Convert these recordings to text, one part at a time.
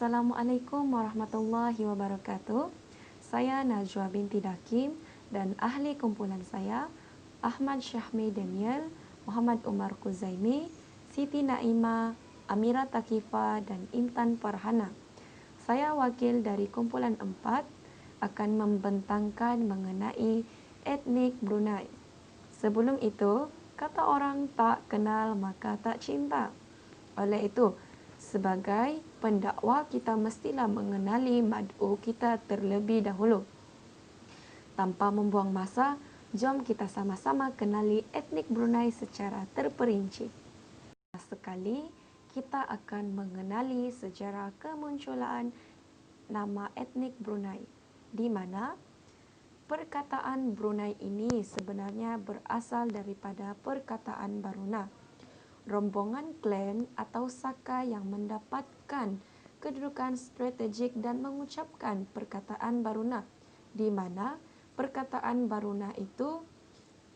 Assalamualaikum warahmatullahi wabarakatuh. Saya Najwa binti Dakim dan ahli kumpulan saya Ahmad Syahmi Daniel, Muhammad Umar Kuzaimi, Siti Naima, Amira Takifa dan Intan Farhana. Saya wakil dari kumpulan 4 akan membentangkan mengenai etnik Brunei. Sebelum itu, kata orang tak kenal maka tak cinta. Oleh itu, sebagai pendakwa kita mestilah mengenali mad'u kita terlebih dahulu. Tanpa membuang masa, jom kita sama-sama kenali etnik Brunei secara terperinci. Sekali, kita akan mengenali sejarah kemunculan nama etnik Brunei, di mana perkataan Brunei ini sebenarnya berasal daripada perkataan Baruna, rombongan klan atau saka yang mendapatkan kedudukan strategik dan mengucapkan perkataan Baruna, di mana perkataan Baruna itu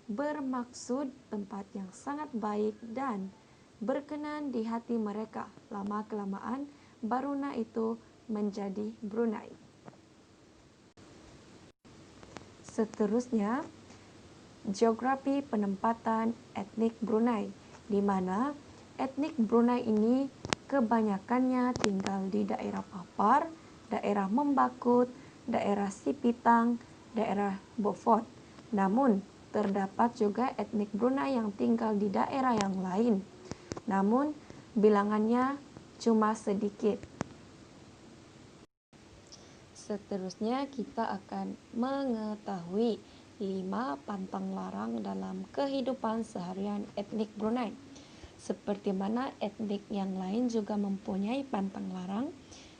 bermaksud tempat yang sangat baik dan berkenan di hati mereka. Lama-kelamaan, Baruna itu menjadi Brunei. Seterusnya, geografi penempatan etnik Brunei, di mana etnik Brunei ini kebanyakannya tinggal di daerah Papar, daerah Membakut, daerah Sipitang, daerah Beaufort. Namun, terdapat juga etnik Brunei yang tinggal di daerah yang lain. Namun, bilangannya cuma sedikit. Seterusnya, kita akan mengetahui 5 pantang larang dalam kehidupan seharian etnik Brunei. Seperti mana etnik yang lain juga mempunyai pantang larang,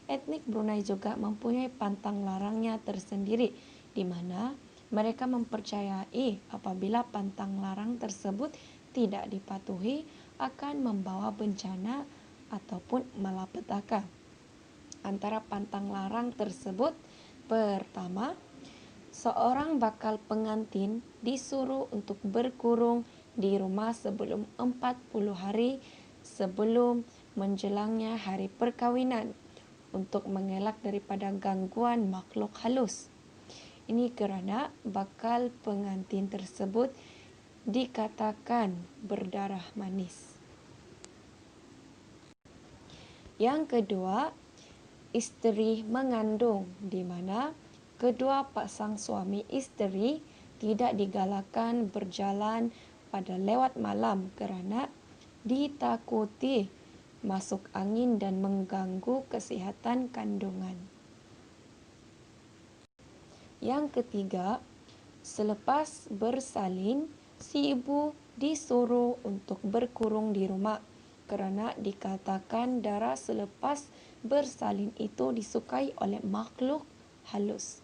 etnik Brunei juga mempunyai pantang larangnya tersendiri, di mana mereka mempercayai apabila pantang larang tersebut tidak dipatuhi akan membawa bencana ataupun malapetaka. Antara pantang larang tersebut, pertama, seorang bakal pengantin disuruh untuk berkurung di rumah sebelum 40 hari sebelum menjelangnya hari perkawinan untuk mengelak daripada gangguan makhluk halus. Ini kerana bakal pengantin tersebut dikatakan berdarah manis. Yang kedua, isteri mengandung, di mana kedua pasang suami isteri tidak digalakkan berjalan pada lewat malam kerana ditakuti masuk angin dan mengganggu kesihatan kandungan. Yang ketiga, selepas bersalin, si ibu disuruh untuk berkurung di rumah kerana dikatakan darah selepas bersalin itu disukai oleh makhluk halus.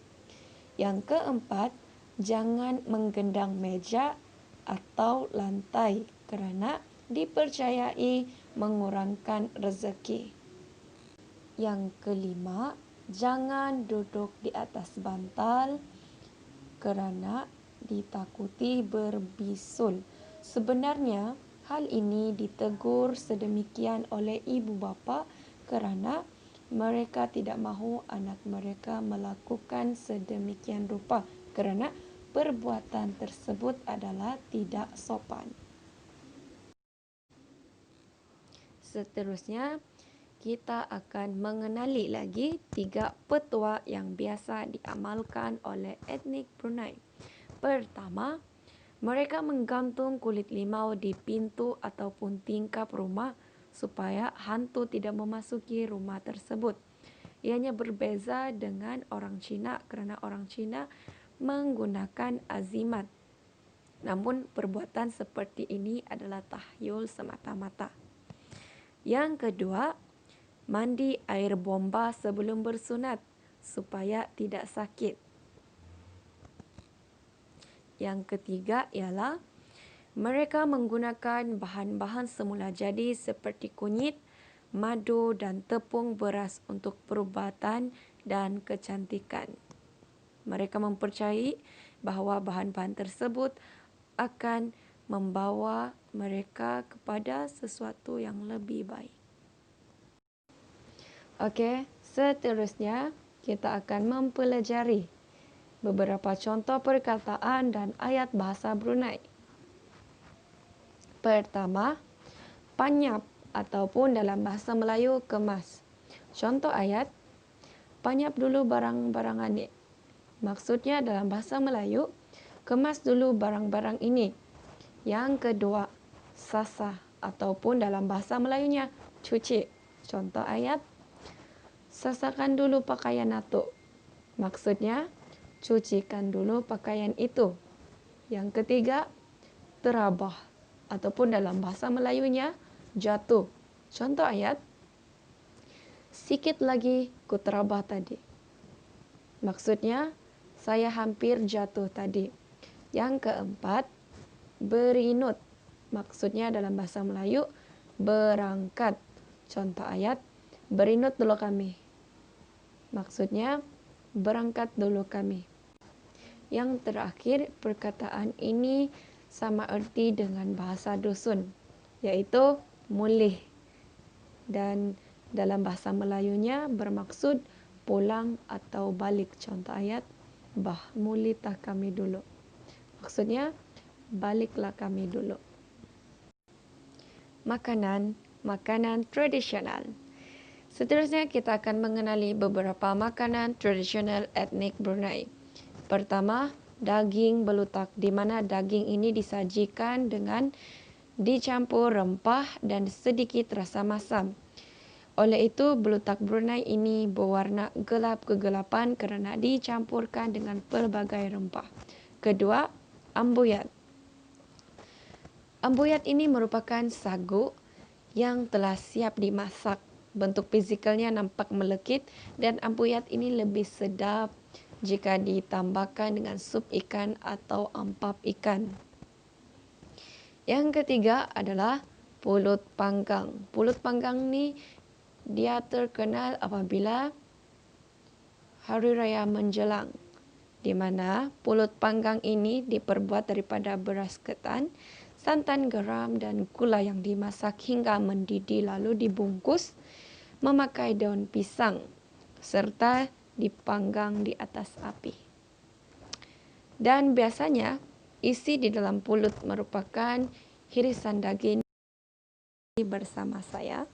Yang keempat, jangan menggendang meja atau lantai kerana dipercayai mengurangkan rezeki. Yang kelima, jangan duduk di atas bantal kerana ditakuti berbisul. Sebenarnya, hal ini ditegur sedemikian oleh ibu bapa kerana mereka tidak mahu anak mereka melakukan sedemikian rupa kerana perbuatan tersebut adalah tidak sopan. Seterusnya, kita akan mengenali lagi 3 petua yang biasa diamalkan oleh etnik Brunei. Pertama, mereka menggantung kulit limau di pintu ataupun tingkap rumah supaya hantu tidak memasuki rumah tersebut. Ianya berbeza dengan orang Cina kerana orang Cina menggunakan azimat. Namun perbuatan seperti ini adalah tahyul semata-mata. Yang kedua, mandi air bomba sebelum bersunat supaya tidak sakit. Yang ketiga ialah mereka menggunakan bahan-bahan semula jadi seperti kunyit, madu dan tepung beras untuk perubatan dan kecantikan. Mereka mempercayai bahawa bahan-bahan tersebut akan membawa mereka kepada sesuatu yang lebih baik. Okey, Seterusnya, kita akan mempelajari beberapa contoh perkataan dan ayat bahasa Brunei. Pertama, panyap ataupun dalam bahasa Melayu kemas. Contoh ayat, panyap dulu barang-barang ini. Maksudnya dalam bahasa Melayu, kemas dulu barang-barang ini. Yang kedua, sasah ataupun dalam bahasa Melayunya, cuci. Contoh ayat, sasahkan dulu pakaian atuk. Maksudnya, cucikan dulu pakaian itu. Yang ketiga, terabah ataupun dalam bahasa Melayunya, jatuh. Contoh ayat, sikit lagi ku terabah tadi. Maksudnya, saya hampir jatuh tadi. Yang keempat, berinut. Maksudnya dalam bahasa Melayu, berangkat. Contoh ayat, berinut dulu kami. Maksudnya, berangkat dulu kami. Yang terakhir, perkataan ini sama erti dengan bahasa dusun, yaitu mulih. Dan dalam bahasa Melayunya bermaksud pulang atau balik. Contoh ayat, bah mulitah kami dulu. Maksudnya, baliklah kami dulu. Makanan tradisional. Seterusnya kita akan mengenali beberapa makanan tradisional etnik Brunei. Pertama, daging belutak, di mana daging ini disajikan dengan dicampur rempah dan sedikit rasa masam. Oleh itu, belutak Brunei ini berwarna gelap kegelapan kerana dicampurkan dengan pelbagai rempah. Kedua, ambuyat. Ambuyat ini merupakan sagu yang telah siap dimasak. Bentuk fizikalnya nampak melekit dan ambuyat ini lebih sedap jika ditambahkan dengan sup ikan atau ampap ikan. Yang ketiga adalah pulut panggang. Pulut panggang ni dia terkenal apabila Hari Raya menjelang, di mana pulut panggang ini diperbuat daripada beras ketan, santan, garam dan gula yang dimasak hingga mendidih lalu dibungkus memakai daun pisang serta dipanggang di atas api. Dan biasanya isi di dalam pulut merupakan irisan daging bersama saya.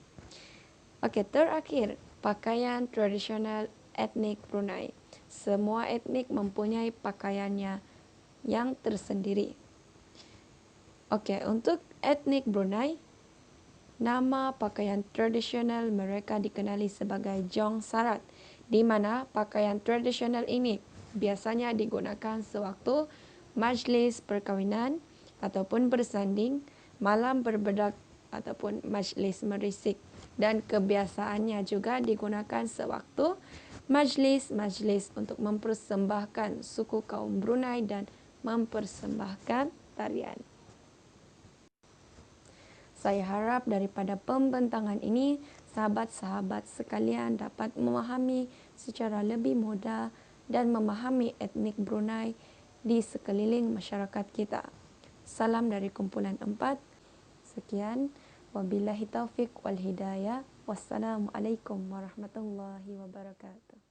Okey, terakhir, pakaian tradisional etnik Brunei. Semua etnik mempunyai pakaiannya yang tersendiri. Okey, untuk etnik Brunei, nama pakaian tradisional mereka dikenali sebagai jong sarat, di mana pakaian tradisional ini biasanya digunakan sewaktu majlis perkahwinan ataupun bersanding, malam berbedak ataupun majlis merisik, dan kebiasaannya juga digunakan sewaktu majlis-majlis untuk mempersembahkan suku kaum Brunei dan mempersembahkan tarian. Saya harap daripada pembentangan ini, sahabat-sahabat sekalian dapat memahami secara lebih mudah dan memahami etnik Brunei di sekeliling masyarakat kita. Salam dari kumpulan 4. Sekian. Wabillahi taufiq wal hidayah. Wassalamualaikum warahmatullahi wabarakatuh.